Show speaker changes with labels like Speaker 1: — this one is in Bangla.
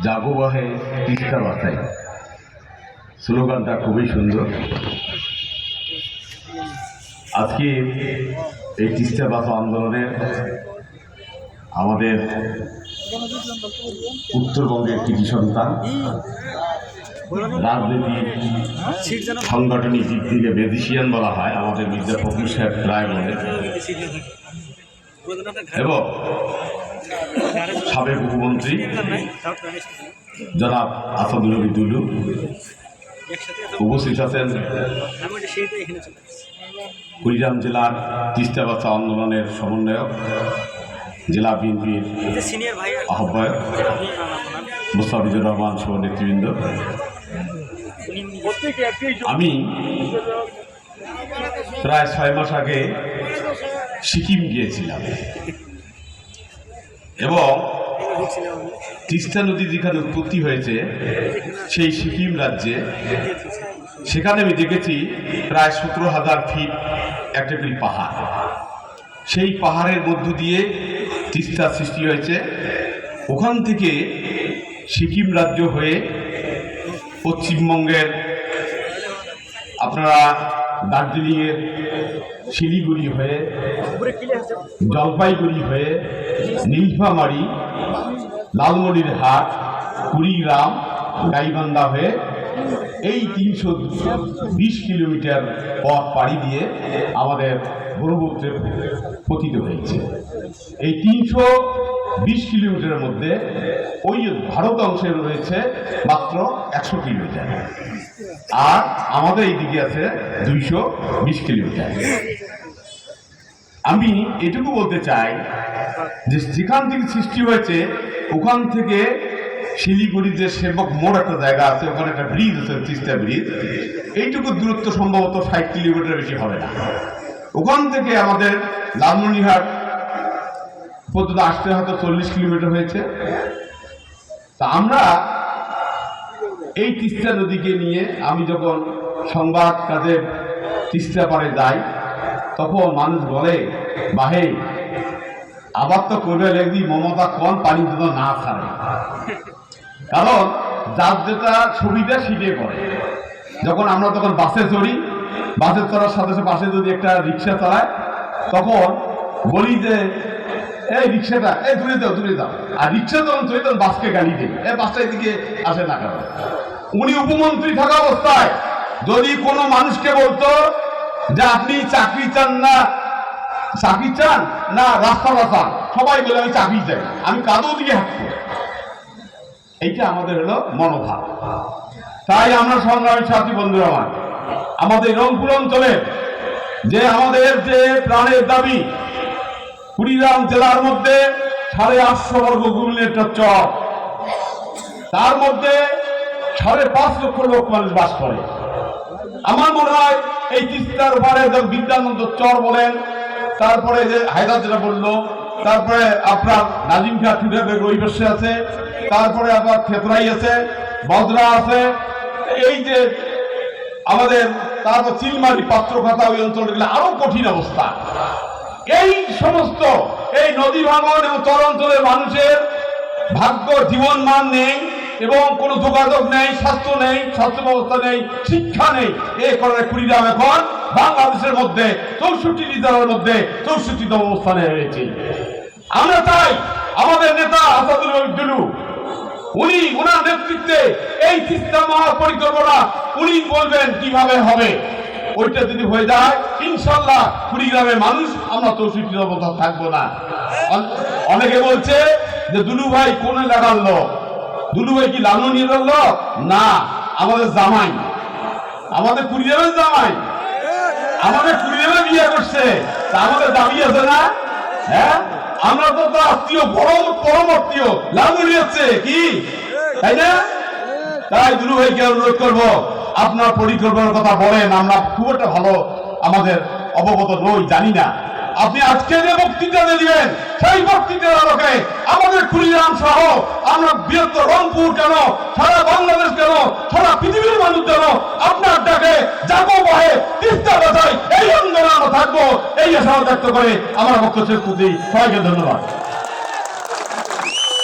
Speaker 1: জাগো বাহে তিস্তা বাসায় স্লোগানটা খুবই সুন্দর। আজকে এই তিস্তা বাসা আন্দোলনের আমাদের উত্তরবঙ্গের কৃতি সন্তান রাজনীতি সাংগঠনিক দিক থেকে ম্যাজিশিয়ান বলা হয় আমাদের মির্জা ফখরুল সাহেব রায় বলে, এবং সাবেক উপমন্ত্রী জনাব আসাদুল নবী দুলু উপস্থিত আছেন। কুড়িগ্রাম জেলার তিস্তা বাসা আন্দোলনের সমন্বয়ক জেলা বিএনপির আহ্বায়ক মোস্তাফিজুর রহমান সহ নেতৃবৃন্দ। আমি প্রায় 6 মাস আগে সিকিম গিয়েছিলাম এবং তিস্তা নদী যেখানে উৎপত্তি হয়েছে সেই সিকিম রাজ্যে, সেখানে আমি দেখেছি প্রায় 17,000 ফিট একটা করে পাহাড়। সেই পাহাড়ের মধ্য দিয়ে তিস্তা সৃষ্টি হয়েছে। ওখান থেকে সিকিম রাজ্য হয়ে পশ্চিমবঙ্গের আপনারা দার্জিলিংয়ের শিলিগুড়ি হয়ে, জলপাইগুড়ি হয়ে, নীলফামারী, লালমনিরহাট, কুড়িগ্রাম, গাইবান্ধা হয়ে এই 320 কিলোমিটার পথ পাড়ি দিয়ে আমাদের ব্রহ্মপুত্রে পতিত হয়েছে। এই 320 কিলোমিটারের মধ্যে ওই ভারত অংশে রয়েছে মাত্র 100 কিলোমিটার, আর আমাদের এই দিকে আছে 220 কিলোমিটার। আমি এটুকু বলতে চাই যে যেখান থেকে সৃষ্টি হয়েছে ওখান থেকে শিলিগুড়িতে সেবক মোড় একটা জায়গা আছে, ওখানে একটা ব্রিজ আছে, তিস্তা ব্রিজ। এইটুকু দূরত্ব সম্ভবত 60 কিলোমিটার বেশি হবে না। ওখান থেকে আমাদের লালমনিরহাট পর্যন্ত আসতে হয়তো 40 কিলোমিটার হয়েছে। তা আমরা এই তিস্তা নদীকে নিয়ে আমি যখন সংবাদ কাজে তিস্তা পারে যাই, তখন মানুষ বলে বাহে আবার তো করবে লেগি মমতা কোন পানি যেন না ছাড়ে, কারণ যার যেটা সুবিধা সিটে পড়ে। যখন আমরা তখন বাসে চড়ি, বাসে চড়ার সাথে সাথে বাসে যদি একটা রিক্সা চালায় তখন বলি যে এই রিক্সাটা দূরে যাও দূরে যাও, আর রিক্সা যখন চলি তখন বাসকে গালি দেয়, বাসটা এদিকে আসে না। কারণ উনি উপমন্ত্রী থাকা অবস্থায় যদি কোনো মানুষকে বলতো যে আপনি চাকরি চান না রাস্তা বাঁচান, সবাই বলে আমি চাকরি চাই, আমি কাদও দিকে হাঁটবো। এইটা আমাদের হলো মনোভাব। তাই আমরা সংগ্রামী সাথী বন্ধুরা, আমাদের রংপুর অঞ্চলে যে আমাদের যে প্রাণের দাবি, কুড়িগ্রাম জেলার মধ্যে 850 বর্গ কিলোমিটার চর, তার মধ্যে 5.5 লক্ষ লোক মানুষ বাস করে। আমার মনে হয় এই তিস্তার উপরে বিদ্যানন্দ চর বলেন, তারপরে যে হায়দার যেটা বললো, তারপরে আপনার নাজিম খা টুডেবেগ ওই পাশে আছে, তারপরে আবার খেতরাই আছে, বজরা আছে, এই যে আমাদের তারপর চিলমারি পাত্রখাতা ওই অঞ্চলগুলো আরো কঠিন অবস্থা। এই সমস্ত এই নদী ভাঙন এবং চর অঞ্চলের মানুষের ভাগ্য জীবন মান নেই এবং কোনো যোগাযোগ নেই, স্বাস্থ্য নেই, স্বাস্থ্য ব্যবস্থা নেই, শিক্ষা নেই। এই কারণে কুড়িগ্রাম এখন বাংলাদেশের মধ্যে 64টি জেলার মধ্যে 64তম অবস্থানে রয়েছে। আমরা চাই আমাদের নেতা আসাদুল নবী দুলু, উনি ওনার নেতৃত্বে এই তিস্তা মহাপরিকল্পনা উনি বলবেন কিভাবে হবে। ওইটা যদি হয়ে যায় ইনশাল্লাহ কুড়িগ্রামের মানুষ আমরা 64তম থাকবো না। অনেকে বলছে যে দুলু ভাই কোন এলাকার লোক, দুলু ভাই কি লালমনিরহাটের লোক? না, আমাদের জামাই, আমাদের কুড়িগ্রামের জামাই, আমাদের কুড়িগ্রামে বিয়ে করছে, তা আমাদের দাবি আছে না? হ্যাঁ, আমরা তো আত্মীয়, পরম আত্মীয়, লালমনিরহাটে কি, তাই না? তাই দুলু ভাইকে অনুরোধ করবো আপনার পরিকল্পনার কথা বলেন। আমরা খুব একটা ভালো আমাদের অবগত নই, জানি না। আপনি আজকে যে বক্তৃতা দিবেন সেই বক্তৃতার আলোকে আমাদের কুড়িগ্রাম সহ আমরা বৃহত্তর রংপুর কেন, সারা বাংলাদেশ কেন, সারা পৃথিবীর মানুষ কেন আপনার ডাকে যাবো বহে তিস্তা বাঁচাই এই আন্দোলনে থাকবো, এই আশা ব্যক্ত করে আমার বক্তব্য শেষ করছি। সবাইকে ধন্যবাদ।